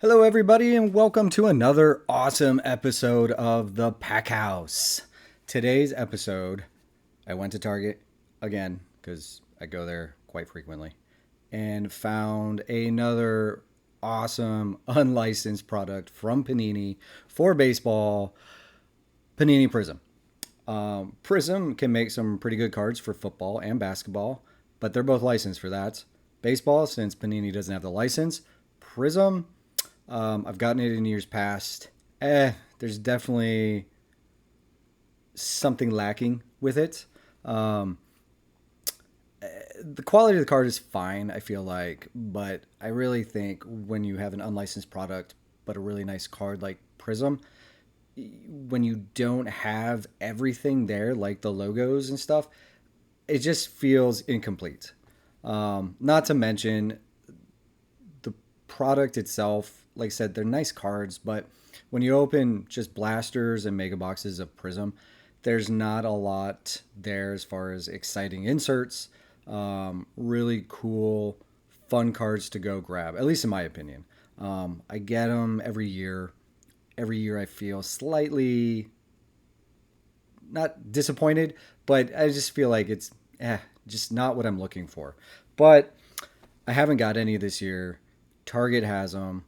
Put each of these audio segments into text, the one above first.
Hello, everybody, and welcome to another awesome episode of the Pack House. Today's episode, I went to Target again because I go there quite frequently and found another awesome unlicensed product from Panini for baseball, Panini Prizm. Prizm can make some pretty good cards for football and basketball, but they're both licensed for that. Baseball, since Panini doesn't have the license, Prizm, I've gotten it in years past. There's definitely something lacking with it. Um, the quality of the card is fine, I feel like, but I really think when you have an unlicensed product but a really nice card like Prism, when you don't have everything there, like the logos and stuff, it just feels incomplete. Not to mention the product itself. Like I said, they're nice cards, but when you open just blasters and mega boxes of Prism, there's not a lot there as far as exciting inserts, really cool, fun cards to go grab, at least in my opinion. I get them every year. Every year I feel slightly not disappointed, but I just feel like it's just not what I'm looking for. But I haven't got any this year. Target has them.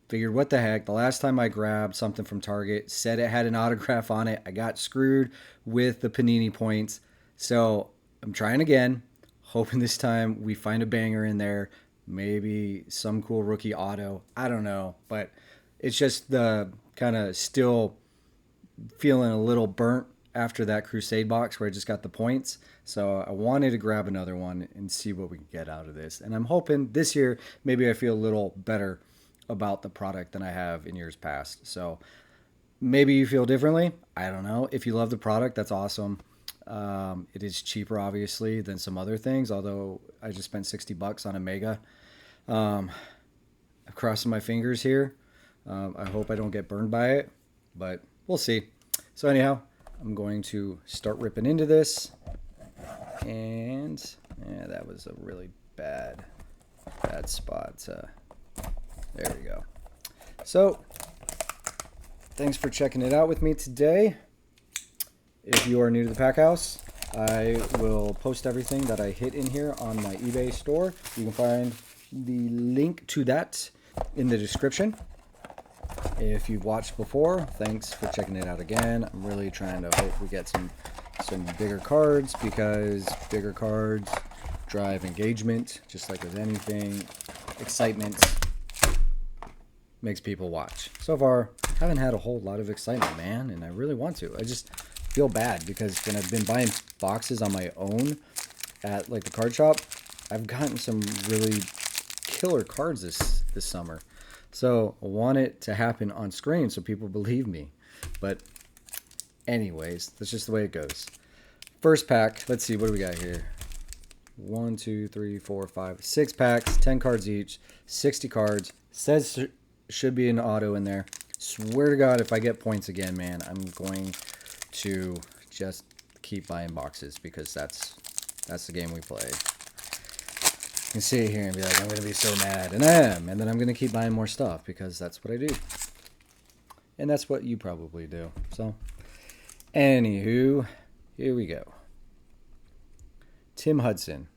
Figured what the heck. The last time I grabbed something from Target said it had an autograph on it. I got screwed with the Panini points. So I'm trying again. Hoping this time we find a banger in there. Maybe some cool rookie auto. I don't know. But it's just the kind of still feeling a little burnt after that Crusade box where I just got the points. So I wanted to grab another one and see what we can get out of this. And I'm hoping this year maybe I feel a little better about the product than I have in years past. So maybe you feel differently. I don't know. If you love the product, that's awesome. It is cheaper, obviously, than some other things, although I just spent $60 on a Mega. I'm crossing my fingers here. I hope I don't get burned by it, but we'll see. So anyhow, I'm going to start ripping into this. And yeah, that was a really bad spot. There we go. So thanks for checking it out with me today. If you are new to the Pack House, I will post everything that I hit in here on my eBay store. You can find the link to that in the description. If you've watched before, thanks for checking it out again. I'm really trying to hope we get some bigger cards, because bigger cards drive engagement, just like with anything. Excitement makes people watch. So far, I haven't had a whole lot of excitement, man, and I really want to. I just feel bad because when I've been buying boxes on my own at like the card shop, I've gotten some really killer cards this summer. So I want it to happen on screen so people believe me. But anyways, that's just the way it goes. First pack, let's see, what do we got here? 1, 2, 3, 4, 5, 6 packs, 10 cards each, 60 cards. Says should be an auto in there. Swear to God, if I get points again, man, I'm going to just keep buying boxes, because that's the game we play. You can sit here and be like, I'm going to be so mad. And I am. And then I'm going to keep buying more stuff, because that's what I do. And that's what you probably do. So, anywho, here we go. Tim Hudson.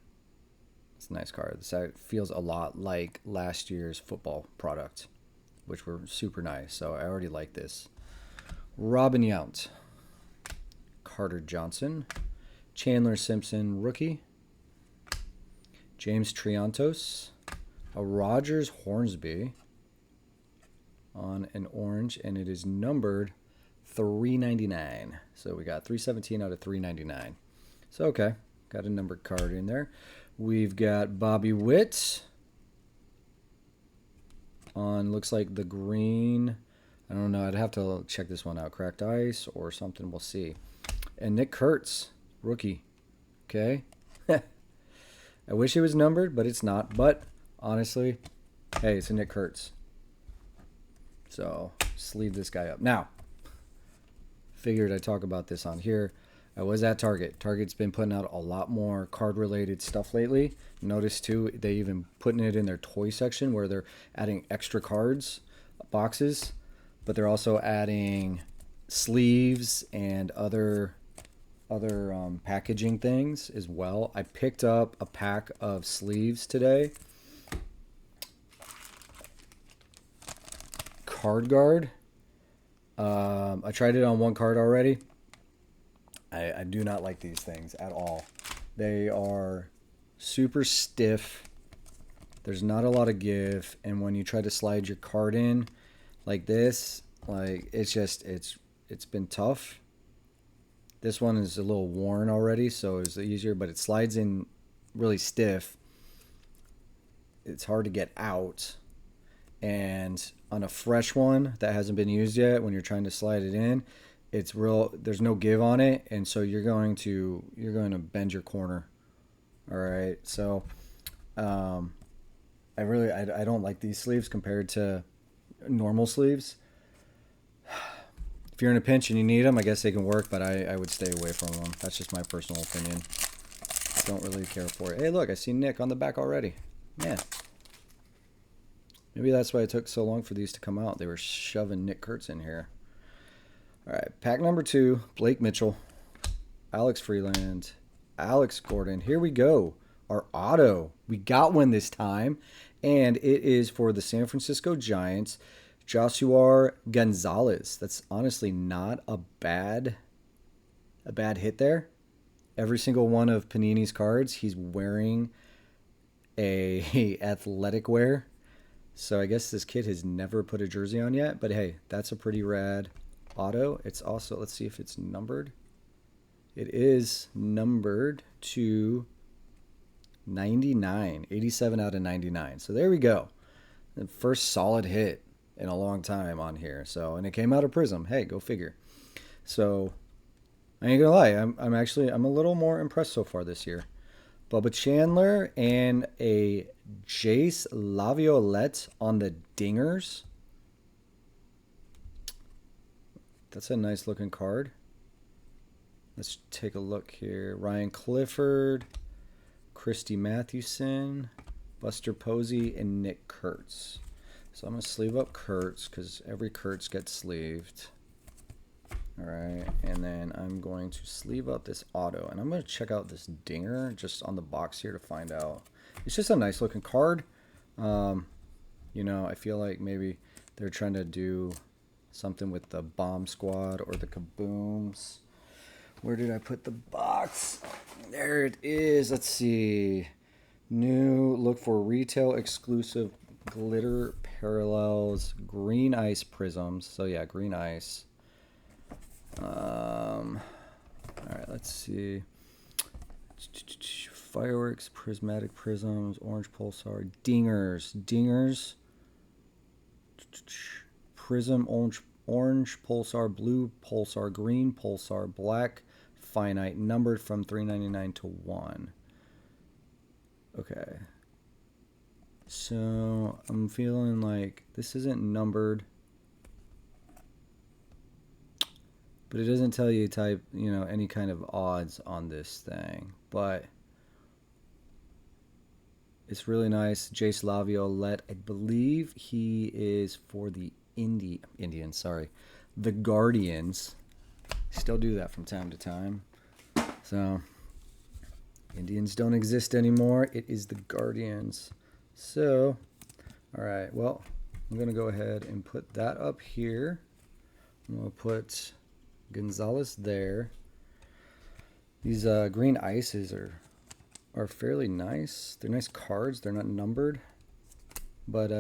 It's a nice card. This feels a lot like last year's football product, which were super nice. So I already like this. Robin Yount. Carter Johnson. Chandler Simpson, rookie. James Triantos. A Rogers Hornsby on an orange, and it is numbered 399. So we got 317 out of 399. So okay, got a numbered card in there. We've got Bobby Witt on, looks like the green. I don't know. I'd have to check this one out. Cracked ice or something. We'll see. And Nick Kurtz, rookie. Okay. I wish it was numbered, but it's not. But honestly, hey, it's a Nick Kurtz. So sleeve this guy up. Now, figured I'd talk about this on here. I was at Target. Target's been putting out a lot more card-related stuff lately. Notice, too, they even putting it in their toy section where they're adding extra cards. boxes, but they're also adding sleeves and other packaging things as well. I picked up a pack of sleeves today. Card guard. I tried it on one card already. I do not like these things at all. They are super stiff. There's not a lot of give, and when you try to slide your card in like this, like it's been tough. This one is a little worn already, so it's easier, but it slides in really stiff. It's hard to get out. And on a fresh one that hasn't been used yet, when you're trying to slide it in, there's no give on it, and so you're going to bend your corner. All right. So I don't like these sleeves compared to normal sleeves. If you're in a pinch and you need them, I guess they can work, but I would stay away from them. That's just my personal opinion. Don't really care for it. Hey, look, I see Nick on the back already. Man. Maybe that's why it took so long for these to come out. They were shoving Nick Kurtz in here. All right, pack number 2, Blake Mitchell, Alex Freeland, Alex Gordon. Here we go. Our auto. We got one this time, and it is for the San Francisco Giants, Joshua Gonzalez. That's honestly not a bad hit there. Every single one of Panini's cards, he's wearing a athletic wear. So I guess this kid has never put a jersey on yet, but hey, that's a pretty rad auto. It's also, let's see if it's numbered. It is numbered to 99, 87 out of 99. So there we go. The first solid hit in a long time on here. So, and it came out of Prizm. Hey, go figure. So I ain't gonna lie, I'm a little more impressed so far this year. Bubba Chandler and a Jace Laviolette on the dingers. That's a nice looking card. Let's take a look here. Ryan Clifford, Christy Mathewson, Buster Posey, and Nick Kurtz. So I'm going to sleeve up Kurtz because every Kurtz gets sleeved. All right, and then I'm going to sleeve up this auto, and I'm going to check out this dinger just on the box here to find out. It's just a nice looking card. You know, I feel like maybe they're trying to do something with the Bomb Squad or the Kabooms. Where did I put the box? There it is. Let's see. New, look for retail exclusive glitter parallels, green ice prisms. So yeah, green ice. All right, let's see. Fireworks, prismatic prisms, orange pulsar, dingers, prism, orange pulsar, blue pulsar, green pulsar, black finite, numbered from 399 to 1. Okay. So I'm feeling like this isn't numbered, but it doesn't tell you type, you know, any kind of odds on this thing. But it's really nice. Jace Laviolette, I believe he is for the Indians. Sorry, the Guardians. Still do that from time to time. So Indians don't exist anymore. It is the Guardians. So, all right. Well, I'm gonna go ahead and put that up here. I'm gonna put Gonzalez there. These green ices are fairly nice. They're nice cards. They're not numbered, but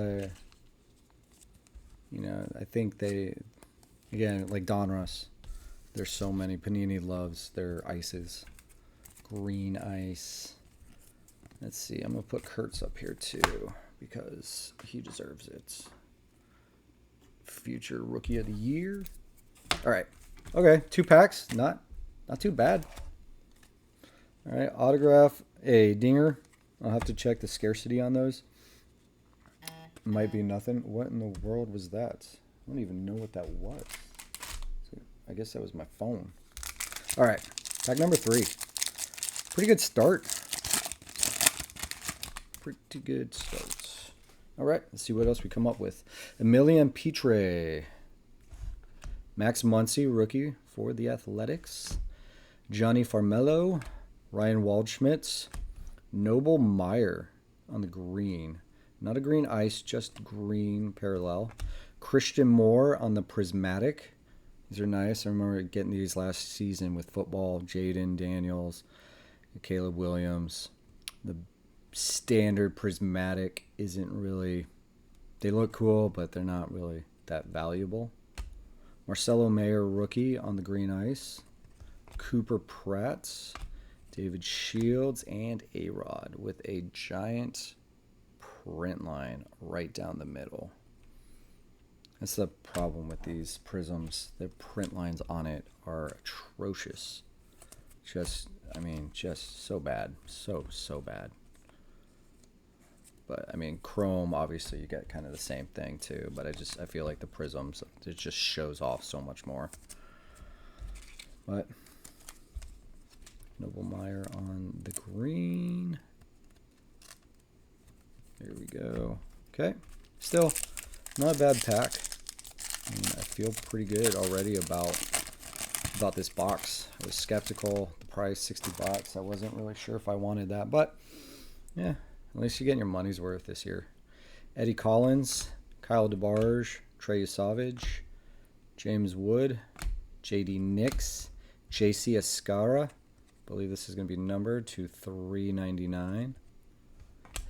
you know, I think they, again, like Donruss, there's so many. Panini loves their ices. Green ice. Let's see. I'm gonna put Kurtz up here too because he deserves it. Future Rookie of the Year. All right. Okay, 2 packs. Not too bad. All right, autograph a dinger. I'll have to check the scarcity on those. Might be nothing. What in the world was that? I don't even know what that was. So I guess that was my phone. All right, pack number 3. Pretty good start. Pretty good start. All right, let's see what else we come up with. Emilian Petre. Max Muncy, rookie for the Athletics. Johnny Farmelo. Ryan Waldschmidt. Noble Meyer on the green. Not a green ice, just green parallel. Christian Moore on the prismatic. These are nice. I remember getting these last season with football. Jaden Daniels, Caleb Williams. The standard prismatic isn't really... They look cool, but they're not really that valuable. Marcelo Mayer, rookie on the green ice. Cooper Pratt. David Shields, and A-Rod with a giant print line right down the middle. That's the problem with these Prizms. The print lines on it are atrocious. Just so bad. So bad. But, Chrome, obviously, you get kind of the same thing, too. But I feel like the Prizms, it just shows off so much more. But Noble Meyer on the green. There we go. Okay. Still, not a bad pack. I feel pretty good already about this box. I was skeptical. The price, $60. I wasn't really sure if I wanted that. But, yeah, at least you're getting your money's worth this year. Eddie Collins, Kyle DeBarge, Trey Savage, James Wood, J.D. Nix, J.C. Escara. I believe this is going to be numbered to $3.99.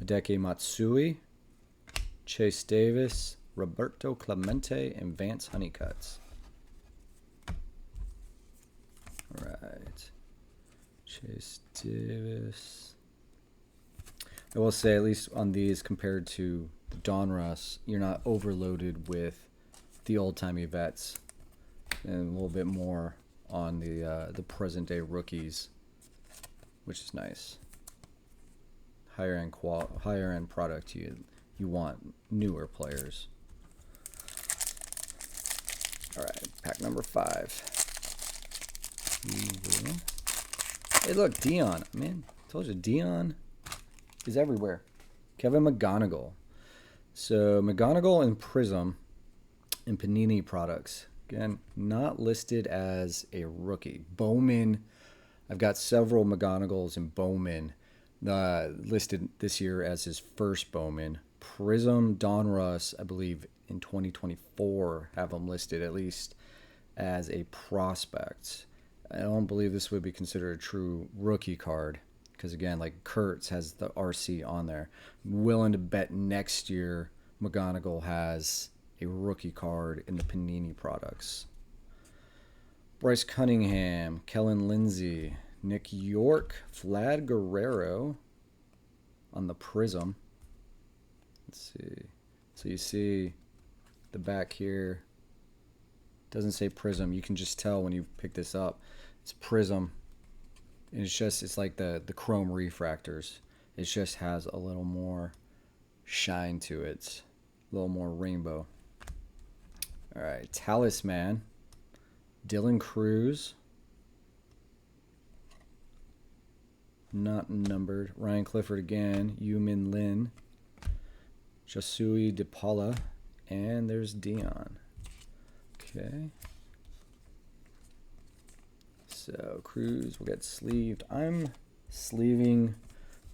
Hideki Matsui, Chase Davis, Roberto Clemente, and Vance Honeycutt. All right. Chase Davis. I will say, at least on these, compared to the Donruss, you're not overloaded with the old-timey vets, and a little bit more on the present-day rookies, which is nice. Higher end product. You want newer players. All right, pack number 5. Hey, look, Dion. Man, I told you, Dion is everywhere. Kevin McGonigal. So McGonigal and Prizm and Panini products. Again, not listed as a rookie. Bowman. I've got several McGonagals and Bowman listed this year as his first Bowman. Prizm, Donruss, I believe in 2024 have him listed at least as a prospect. I don't believe this would be considered a true rookie card because, again, like Kurtz has the RC on there. I'm willing to bet next year McGonigal has a rookie card in the Panini products. Bryce Cunningham, Kellen Lindsey, Nick York, Vlad Guerrero on the Prizm. Let's see. So you see the back here. Doesn't say Prizm. You can just tell when you pick this up. It's Prizm. And it's like the chrome refractors. It just has a little more shine to it. A little more rainbow. All right. Talisman. Dylan Cruz. Not numbered. Ryan Clifford again. Yu-Min Lin. Josue DePaula. And there's Dion. Okay. So Cruz will get sleeved. I'm sleeving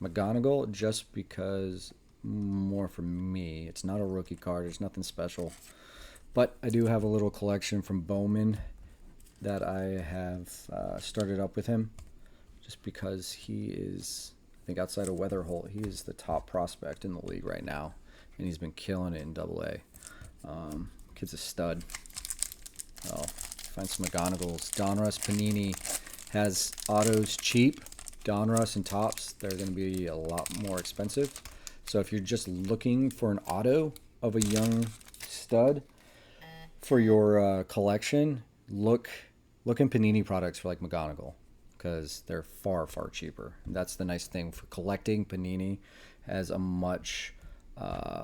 McGonigal just because more for me. It's not a rookie card. There's nothing special. But I do have a little collection from Bowman that I have started up with him just because he is, I think outside of Weatherholt, he is the top prospect in the league right now. And he's been killing it in AA. Kid's a stud. Well, find some McGonagals. Donruss Panini has autos cheap. Donruss and Topps, they're going to be a lot more expensive. So if you're just looking for an auto of a young stud for your collection, look in Panini products for like McGonigal because they're far, far cheaper. And that's the nice thing for collecting. Panini has a much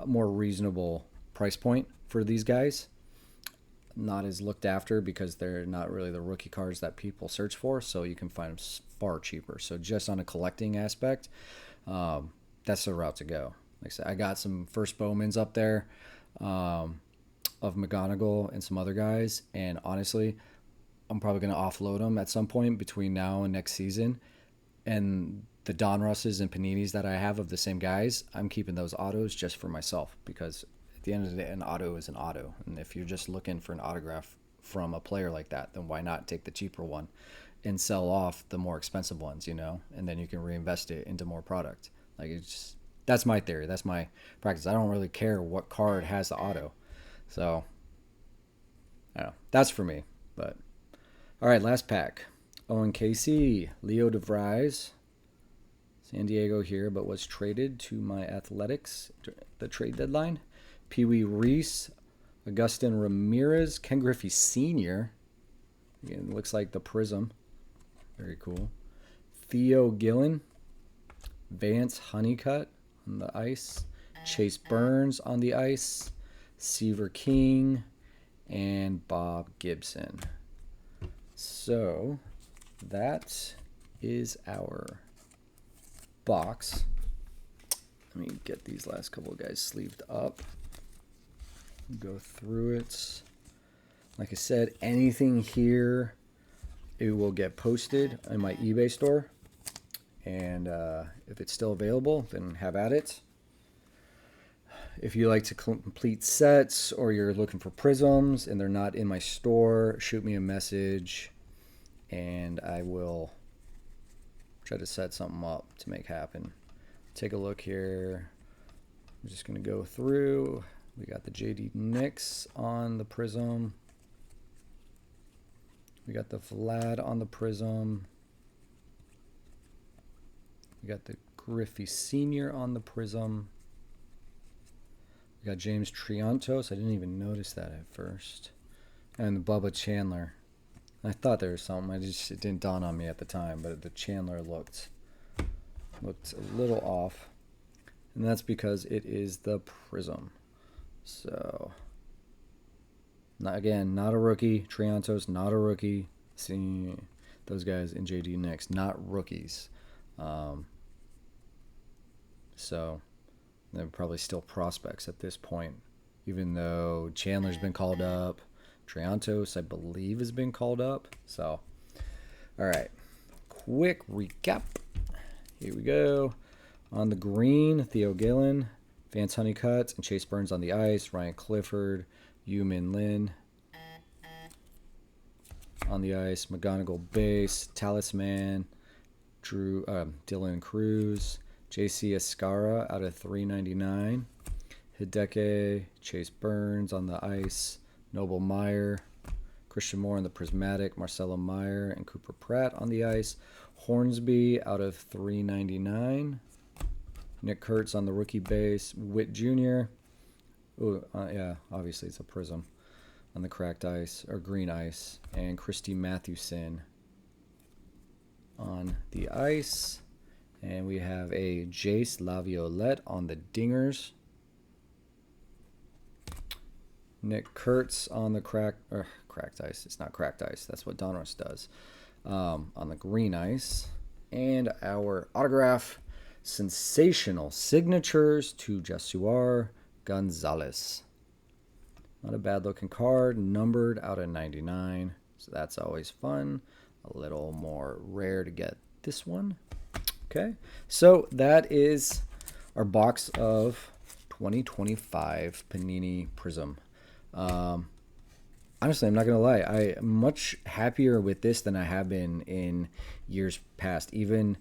more reasonable price point for these guys. Not as looked after because they're not really the rookie cards that people search for, so you can find them far cheaper. So just on a collecting aspect, that's the route to go. Like I said, I got some first Bowmans up there of McGonagall and some other guys. And honestly, I'm probably going to offload them at some point between now and next season. And the Donrusses and Paninis that I have of the same guys, I'm keeping those autos just for myself because at the end of the day, an auto is an auto. And if you're just looking for an autograph from a player like that, then why not take the cheaper one and sell off the more expensive ones, you know? And then you can reinvest it into more product. Like, it's just, that's my theory. That's my practice. I don't really care what card has the auto. So, I don't know. That's for me. But, all right, last pack. Owen Casey, Leo DeVries, San Diego here, but was traded to my Athletics, the trade deadline. Pee Wee Reese, Augustin Ramirez, Ken Griffey Sr. Again, looks like the Prizm. Very cool. Theo Gillen, Vance Honeycutt on the ice, Chase Burns on the ice, Seaver King, and Bob Gibson. So that is our box. Let me get these last couple of guys sleeved up. Go through it. Like I said, anything here, it will get posted in my eBay store. And if it's still available, then have at it. If you like to complete sets or you're looking for Prizms and they're not in my store, shoot me a message and I will try to set something up to make happen. Take a look here. I'm just going to go through. We got the JD Nix on the Prizm. We got the Vlad on the Prizm. We got the Griffey Sr. on the Prizm. We got James Triantos. I didn't even notice that at first. And Bubba Chandler. I thought there was something. It didn't dawn on me at the time, but the Chandler looked a little off. And that's because it is the Prizm. So, not a rookie. Triantos, not a rookie. See those guys in JD Nix, not rookies. So they're probably still prospects at this point, even though Chandler's been called up. Triantos, I believe, has been called up. So, all right, quick recap. Here we go. On the green, Theo Gillen, Vance Honeycutt, and Chase Burns on the ice. Ryan Clifford, Yu-Min Lin on the ice. McGonagall base, Talisman, Dylan Cruz, JC Escara out of 399. Hideki, Chase Burns on the ice. Noble Meyer, Christian Moore on the Prismatic, Marcelo Meyer, and Cooper Pratt on the ice. Hornsby out of 399. Nick Kurtz on the rookie base. Witt Jr. Yeah, obviously it's a Prizm on the cracked ice, or green ice. And Christy Mathewson on the ice. And we have a Jace Laviolette on the dingers. Nick Kurtz on the cracked ice. It's not cracked ice. That's what Donruss does. On the green ice. And our autograph, sensational signatures to Jesuar Gonzalez. Not a bad looking card. Numbered out of 99. So that's always fun. A little more rare to get this one. Okay. So that is our box of 2025 Panini Prizm. Honestly, I'm not gonna lie. I'm much happier with this than I have been in years past. Even,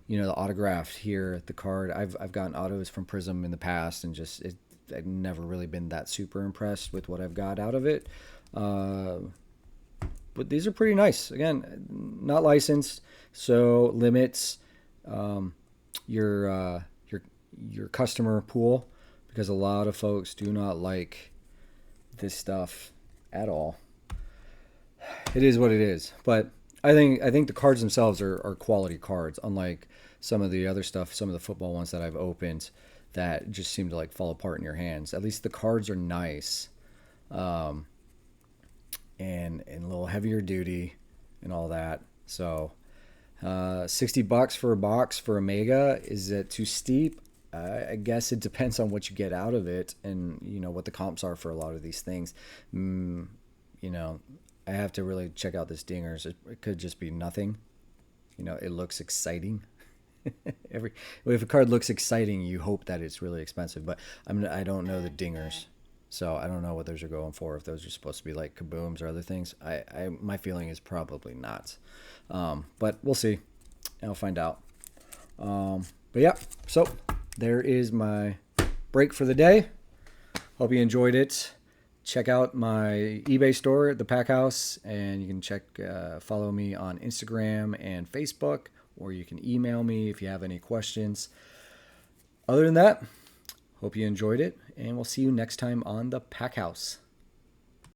you know, the autographed here, the card. I've gotten autos from Prizm in the past, and I've never really been that super impressed with what I've got out of it. But these are pretty nice. Again, not licensed, so limits your customer pool, because a lot of folks do not like this stuff at all. It is what it is. But I think the cards themselves are quality cards, unlike some of the other stuff, some of the football ones that I've opened that just seem to like fall apart in your hands. At least the cards are nice, and a little heavier duty and all that. So $60 for a box for a Mega, is it too steep? I guess it depends on what you get out of it, and what the comps are for a lot of these things. You know, I have to really check out this dingers. It could just be nothing. It looks exciting. If a card looks exciting, you hope that it's really expensive. But I don't know the dingers, so I don't know what those are going for. If those are supposed to be like kabooms or other things, my feeling is probably not. But we'll see. I'll find out. But yeah, so there is my break for the day. Hope you enjoyed it. Check out my eBay store, The Pack House, and you can follow me on Instagram and Facebook, or you can email me if you have any questions. Other than that, hope you enjoyed it, and we'll see you next time on The Pack House.